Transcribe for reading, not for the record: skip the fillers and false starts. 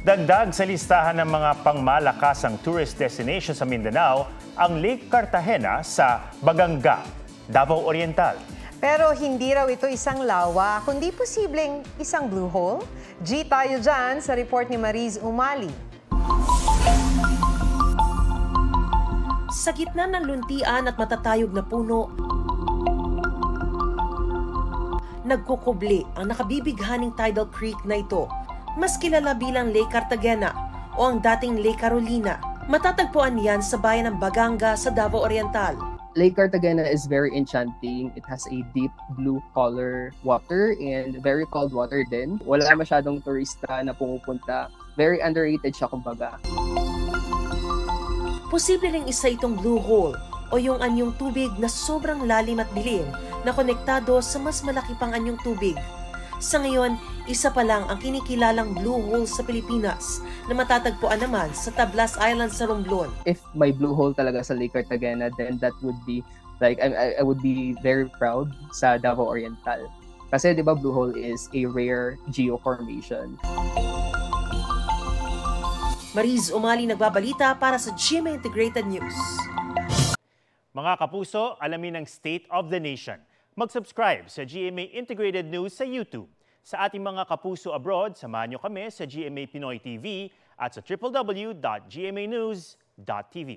Dagdag sa listahan ng mga pangmalakasang tourist destination sa Mindanao ang Lake Cartagena sa Baganga, Davao Oriental. Pero hindi raw ito isang lawa, kundi posibleng isang blue hole. G tayo dyan sa report ni Mariz Umali. Sa gitna ng luntian at matatayog na puno, nagkukubli ang nakabibighaning tidal creek na ito, mas kilala bilang Lake Cartagena o ang dating Lake Carolina. Matatagpuan yan sa bayan ng Baganga sa Davao Oriental. Lake Cartagena is very enchanting. It has a deep blue color water and very cold water din. Wala masyadong turista na pumupunta. Very underrated siya kumbaga. Posible ring isa itong blue hole o yung anyong tubig na sobrang lalim at dilim na konektado sa mas malaki pang anyong tubig. Sa ngayon, isa pa lang ang kinikilalang blue hole sa Pilipinas na matatagpuan naman sa Tablas Island sa Romblon. If may blue hole talaga sa Lake Cartagena, then that would be like I would be very proud sa Davao Oriental. Kasi 'di ba blue hole is a rare geoformation. Mariz Umali nagbabalita para sa GMA Integrated News. Mga kapuso, alamin ang State of the Nation. Mag-subscribe sa GMA Integrated News sa YouTube. Sa ating mga kapuso abroad, samahan niyo kami sa GMA Pinoy TV at sa www.gmanews.tv.